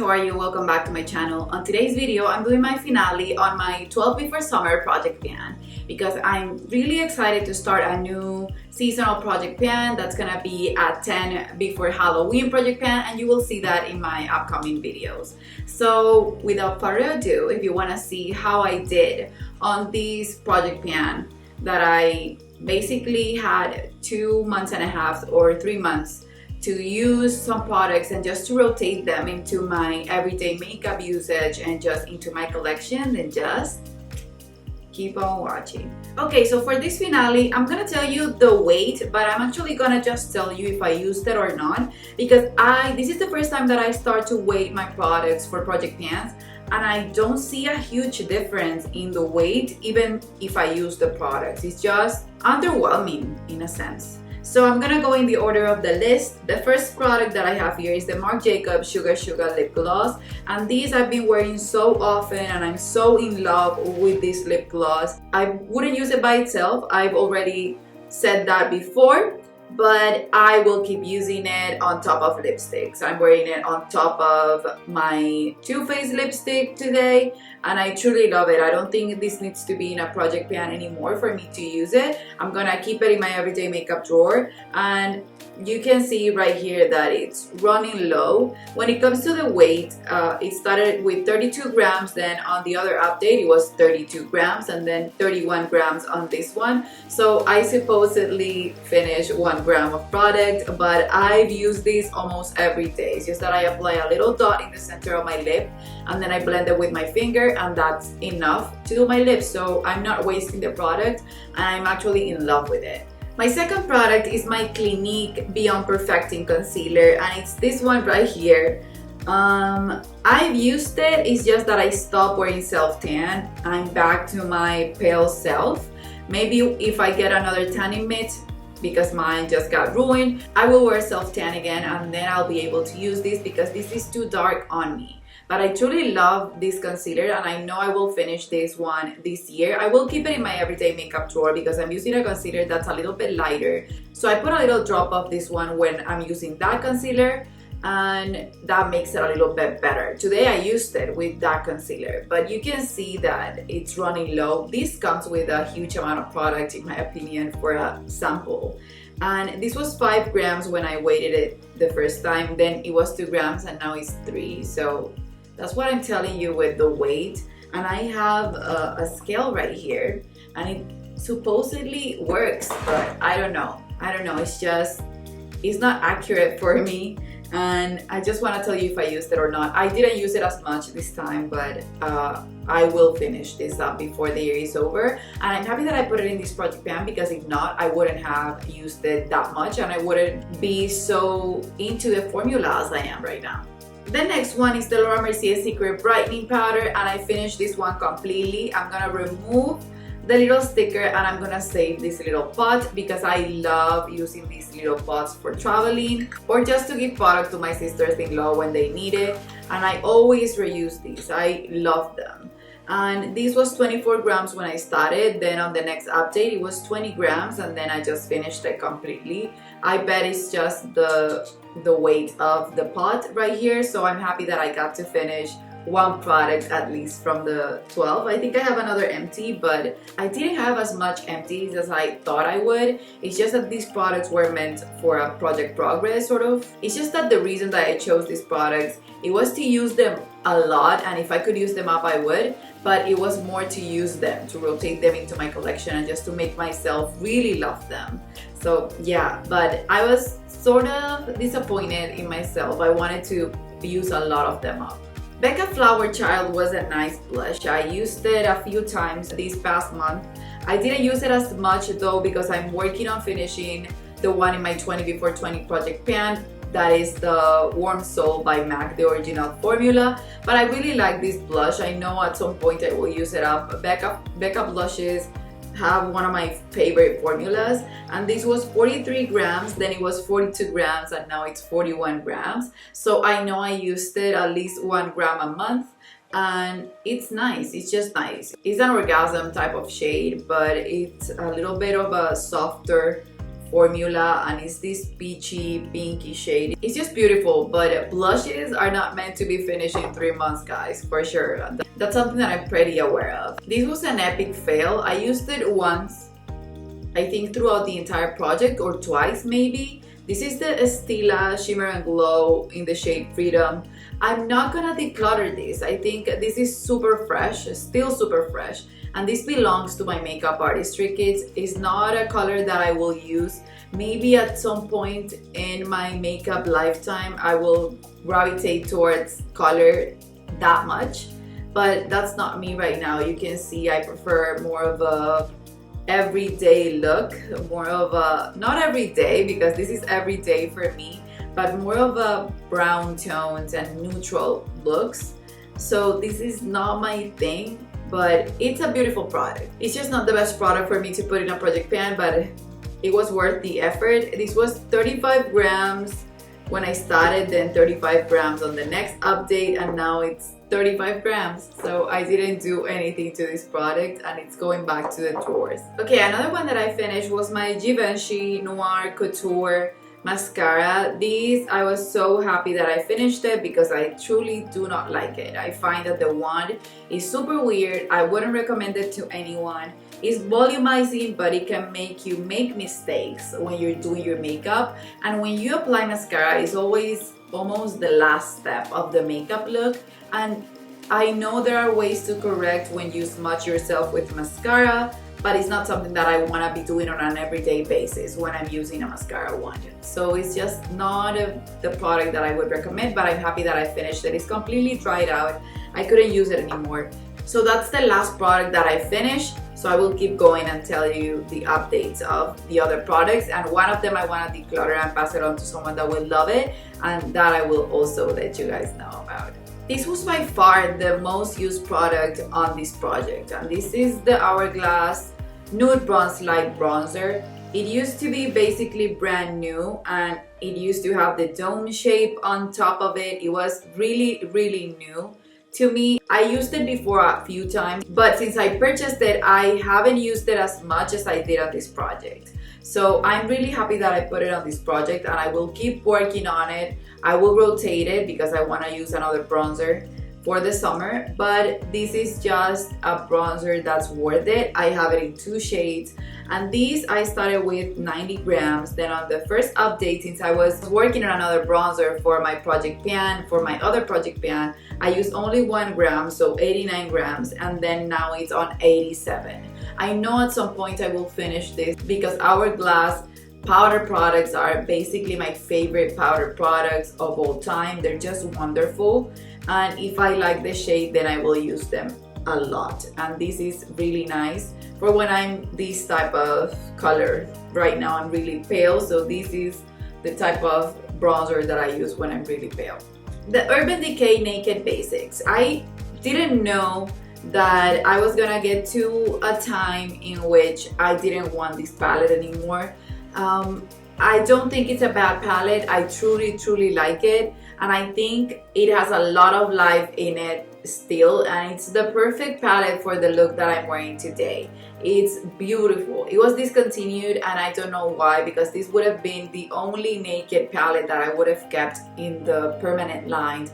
how are you? Welcome back to my channel. On today's video, I'm doing my finale on my 12 Before Summer project pan because I'm really excited to start a new seasonal project pan that's gonna be a 10 Before Halloween project pan, and you will see that in my upcoming videos. So without further ado, if you wanna see how I did on this project pan that I basically had 2.5 months or 3 months to use some products and just to rotate them into my everyday makeup usage and just into my collection, then just keep on watching. Okay, so for this finale, I'm gonna tell you the weight, but I'm actually gonna just tell you if I used it or not, because this is the first time that I start to weight my products for project pans, and I don't see a huge difference in the weight even if I use the products. It's just underwhelming in a sense. So I'm gonna go in the order of the list. The first product that I have here is the Marc Jacobs Sugar Lip Gloss, and these I've been wearing so often and I'm so in love with this lip gloss. I wouldn't use it by itself, I've already said that before, but I will keep using it on top of lipsticks. I'm wearing it on top of my Too Faced lipstick today, and I truly love it. I don't think this needs to be in a project pan anymore for me to use it. I'm gonna keep it in my everyday makeup drawer, and you can see right here that it's running low. When it comes to the weight, it started with 32 grams, then on the other update it was 32 grams, and then 31 grams on this one. So I supposedly finished 1 gram of product, but I've used this almost every day. It's just that I apply a little dot in the center of my lip, and then I blend it with my finger, and that's enough to do my lips. So I'm not wasting the product, and I'm actually in love with it. My second product is my Clinique Beyond Perfecting Concealer, and it's this one right here. I've used it, it's just that I stopped wearing self-tan. I'm back to my pale self. Maybe if I get another tanning mitt, because mine just got ruined, I will wear self-tan again, and then I'll be able to use this because this is too dark on me. But I truly love this concealer, and I know I will finish this one this year. I will keep it in my everyday makeup drawer because I'm using a concealer that's a little bit lighter. So I put a little drop of this one when I'm using that concealer, and that makes it a little bit better. Today I used it with that concealer, but you can see that it's running low. This comes with a huge amount of product in my opinion for a sample. And this was 5 grams when I weighted it the first time, then it was 2 grams, and now it's 3. So that's what I'm telling you with the weight. And I have a scale right here, and it supposedly works, but I don't know. It's not accurate for me, and I just want to tell you if I used it or not. I didn't use it as much this time, but I will finish this up before the year is over. And I'm happy that I put it in this project pan, because if not, I wouldn't have used it that much, and I wouldn't be so into the formula as I am right now. The next one is the Laura Mercier Secret Brightening Powder, and I finished this one completely. I'm gonna remove the little sticker, and I'm gonna save this little pot because I love using these little pots for traveling or just to give product to my sisters-in-law when they need it, and I always reuse these. I love them. And this was 24 grams when I started, then on the next update it was 20 grams, and then I just finished it completely. I bet it's just the weight of the pot right here, so I'm happy that I got to finish 1 product at least from the 12. I think I have another empty, but I didn't have as much empties as I thought I would. It's just that these products were meant for a project progress sort of. It's just that the reason that I chose these products, it was to use them a lot, and if I could use them up I would, but it was more to use them, to rotate them into my collection, and just to make myself really love them. So yeah, but I was sort of disappointed in myself. I wanted to use a lot of them up. Becca Flower Child was a nice blush. I used it a few times this past month. I didn't use it as much though because I'm working on finishing the one in my 20 Before 20 project pan. That is the Warm Soul by MAC, the original formula. But I really like this blush. I know at some point I will use it up. Becca blushes have one of my favorite formulas, and this was 43 grams, then it was 42 grams, and now it's 41 grams. So I know I used it at least 1 gram a month, and it's nice. It's just nice. It's an orgasm type of shade, but it's a little bit of a softer formula, and it's this peachy pinky shade. It's just beautiful, but blushes are not meant to be finished in 3 months, guys, for sure. That's something that I'm pretty aware of. This was an epic fail. I used it once, I think throughout the entire project, or twice maybe. This is the Stila Shimmer and Glow in the shade Freedom. I'm not gonna declutter this. I think this is super fresh, still super fresh. And this belongs to my makeup artistry kits. It's not a color that I will use. Maybe at some point in my makeup lifetime, I will gravitate towards color that much. But that's not me right now. You can see I prefer more of a everyday look, more of a, not everyday because this is everyday for me, but more of a brown tones and neutral looks. So this is not my thing, but it's a beautiful product. It's just not the best product for me to put in a project pan, but it was worth the effort. This was 35 grams when I started, then 35 grams on the next update, and now it's 35 grams. So I didn't do anything to this product and it's going back to the drawers. Okay, another one that I finished was my Diva and She Noir Couture Mascara. These, I was so happy that I finished it because I truly do not like it. I find that the wand is super weird. I wouldn't recommend it to anyone. It's volumizing, but it can make you make mistakes when you're doing your makeup. And when you apply mascara, it's always almost the last step of the makeup look. And I know there are ways to correct when you smudge yourself with mascara, but it's not something that I want to be doing on an everyday basis when I'm using a mascara wand. So it's just not the product that I would recommend, but I'm happy that I finished it. It's completely dried out. I couldn't use it anymore. So that's the last product that I finished. So I will keep going and tell you the updates of the other products. And one of them I want to declutter and pass it on to someone that will love it. And that I will also let you guys know about. This was by far the most used product on this project. And this is the Hourglass Nude Bronze Light Bronzer. It used to be basically brand new and it used to have the dome shape on top of it. It was really, really new to me. I used it before a few times, but since I purchased it, I haven't used it as much as I did on this project. So I'm really happy that I put it on this project and I will keep working on it. I will rotate it because I want to use another bronzer for the summer, but this is just a bronzer that's worth it. I have it in 2 shades, and these I started with 90 grams. Then on the first update, since I was working on another bronzer for my project pan, for my other project pan, I used only 1 gram, so 89 grams, and then now it's on 87. I know at some point I will finish this because Hourglass powder products are basically my favorite powder products of all time. They're just wonderful, and if I like the shade, then I will use them a lot. And this is really nice for when I'm this type of color. Right now I'm really pale, so this is the type of bronzer that I use when I'm really pale. The Urban Decay Naked Basics. I didn't know that I was gonna get to a time in which I didn't want this palette anymore. I don't think it's a bad palette. I truly like it, and I think it has a lot of life in it still, and it's the perfect palette for the look that I'm wearing today. It's beautiful. It was discontinued and I don't know why, because this would have been the only naked palette that I would have kept in the permanent line.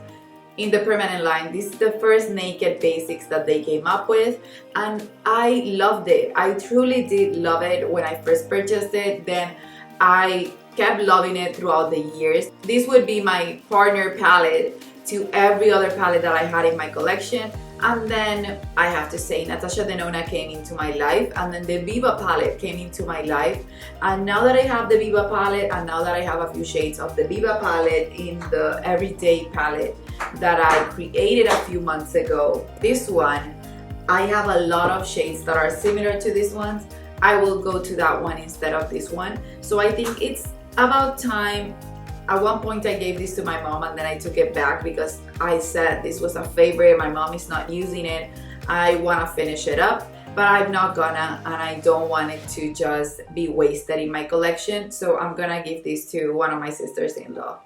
This is the first naked basics that they came up with, and I loved it. I truly did love it when I first purchased it. Then I kept loving it throughout the years. This would be my partner palette to every other palette that I had in my collection. And then I have to say, Natasha Denona came into my life, and then the Viva palette came into my life. And now that I have the Viva palette, and now that I have a few shades of the Viva palette in the everyday palette that I created a few months ago, this one, I have a lot of shades that are similar to this one. I will go to that one instead of this one. So I think it's about time. At one point I gave this to my mom and then I took it back because I said this was a favorite, my mom is not using it, I want to finish it up, but I'm not gonna, and I don't want it to just be wasted in my collection, so I'm gonna give this to one of my sisters-in-law.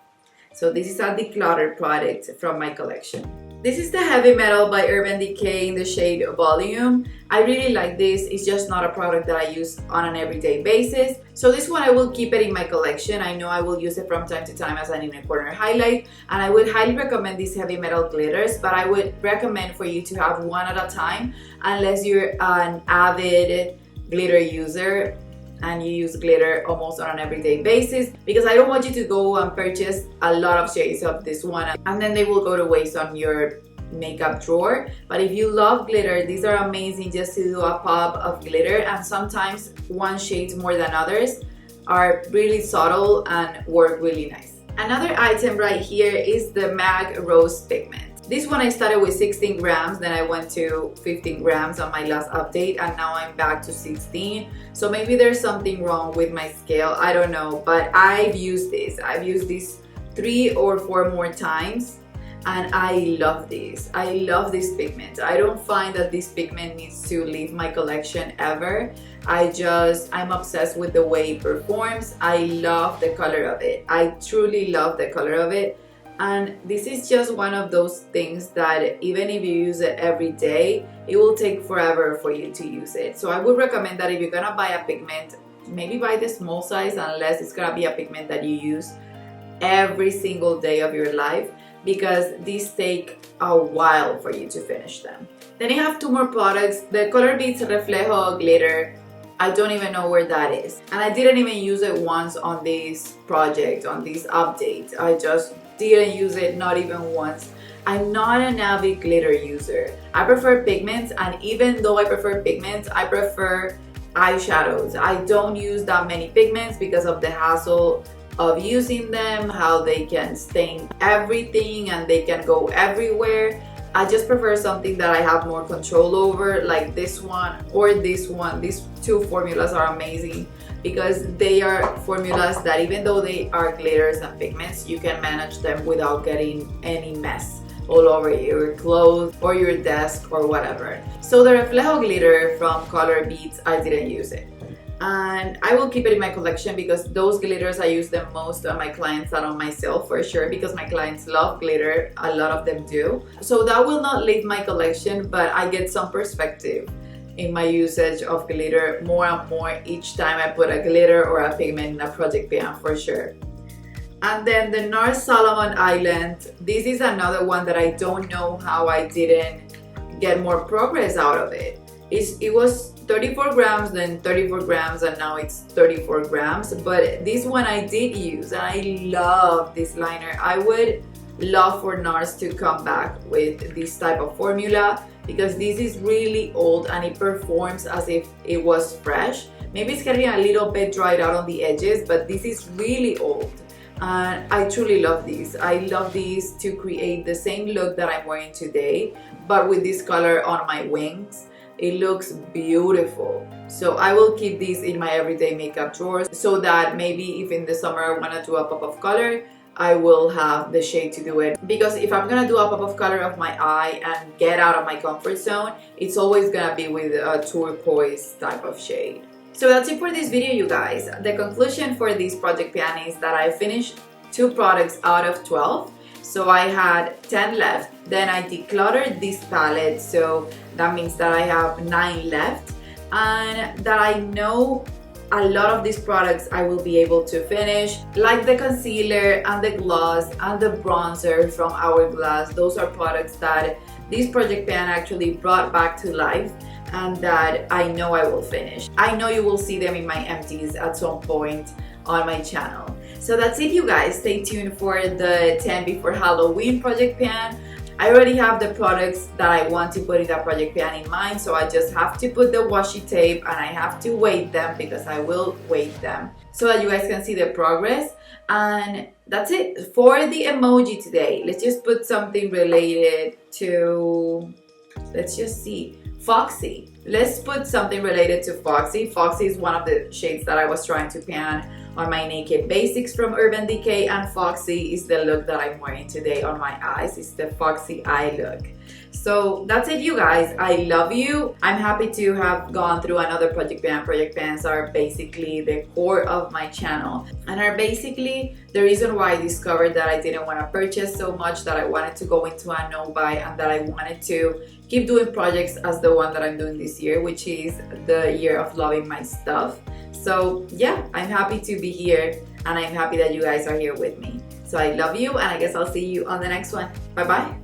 So this is a decluttered product from my collection. This is the Heavy Metal by Urban Decay in the shade Volume. I really like this. It's just not a product that I use on an everyday basis. So this one I will keep it in my collection. I know I will use it from time to time as an inner corner highlight. And I would highly recommend these Heavy Metal glitters, but I would recommend for you to have one at a time unless you're an avid glitter user and you use glitter almost on an everyday basis, because I don't want you to go and purchase a lot of shades of this one and then they will go to waste on your makeup drawer. But if you love glitter, these are amazing just to do a pop of glitter, and sometimes one shade more than others are really subtle and work really nice. Another item right here is the MAC Rose Pigment. This one I started with 16 grams, then I went to 15 grams on my last update, and now I'm back to 16. So maybe there's something wrong with my scale, I don't know, but I've used this. I've used this 3 or 4 more times, and I love this. I love this pigment. I don't find that this pigment needs to leave my collection ever. I'm obsessed with the way it performs. I love the color of it. I truly love the color of it. And this is just one of those things that even if you use it every day, it will take forever for you to use it. So I would recommend that if you're gonna buy a pigment, maybe buy the small size, unless it's gonna be a pigment that you use every single day of your life, because these take a while for you to finish them. Then I have 2 more products. The COLORBEATS Reflejo glitter, I don't even know where that is. And I didn't even use it once on this project, on this update. I just didn't use it, not even once. I'm not an avid glitter user. I prefer pigments, and even though I prefer pigments, I prefer eyeshadows. I don't use that many pigments because of the hassle of using them, how they can stain everything and they can go everywhere. I just prefer something that I have more control over, like this one or this one. These 2 formulas are amazing because they are formulas that, even though they are glitters and pigments, you can manage them without getting any mess all over your clothes or your desk or whatever. So the Reflejo glitter from COLORBEATS, I didn't use it. And I will keep it in my collection because those glitters I use them most on my clients than on myself, for sure, because my clients love glitter. A lot of them do. So that will not leave my collection, but I get some perspective in my usage of glitter more and more each time I put a glitter or a pigment in a project pan, for sure. And then the NARS Solomon Island. This is another one that I don't know how I didn't get more progress out of it. It was 34 grams, then 34 grams, and now it's 34 grams. But this one I did use, and I love this liner. I would love for NARS to come back with this type of formula, because this is really old and it performs as if it was fresh. Maybe it's getting a little bit dried out on the edges, but this is really old. And I truly love these. I love these to create the same look that I'm wearing today, but with this color on my wings. It looks beautiful. So I will keep these in my everyday makeup drawers, so that maybe if in the summer I want to do a pop of color, I will have the shade to do it. Because if I'm gonna do a pop of color of my eye and get out of my comfort zone, it's always gonna be with a turquoise type of shade. So that's it for this video, you guys. The conclusion for this project pan is that I finished 2 products out of 12. So I had 10 left. Then I decluttered this palette, so that means that I have 9 left. And that I know a lot of these products I will be able to finish, like the concealer and the gloss and the bronzer from Hourglass. Those are products that this project pan actually brought back to life, and that I know I will finish. I know you will see them in my empties at some point on my channel. So that's it, you guys. Stay tuned for the 10 before Halloween project pan. I already have the products that I want to put in that project pan in mind, so I just have to put the washi tape and I have to weight them, because I will weight them so that you guys can see the progress. And that's it for the emoji today. Let's just put something related to, let's just see, Foxy. Let's put something related to Foxy. Foxy is one of the shades that I was trying to pan on my Naked Basics from Urban Decay, and Foxy is the look that I'm wearing today on my eyes. It's the Foxy eye look. So that's it, you guys. I love you. I'm happy to have gone through another project pan. Project pans are basically the core of my channel and are basically the reason why I discovered that I didn't want to purchase so much, that I wanted to go into a no buy, and that I wanted to keep doing projects as the one that I'm doing this year, which is the year of loving my stuff. So yeah, I'm happy to be here and I'm happy that you guys are here with me. So I love you, and I guess I'll see you on the next one. Bye bye.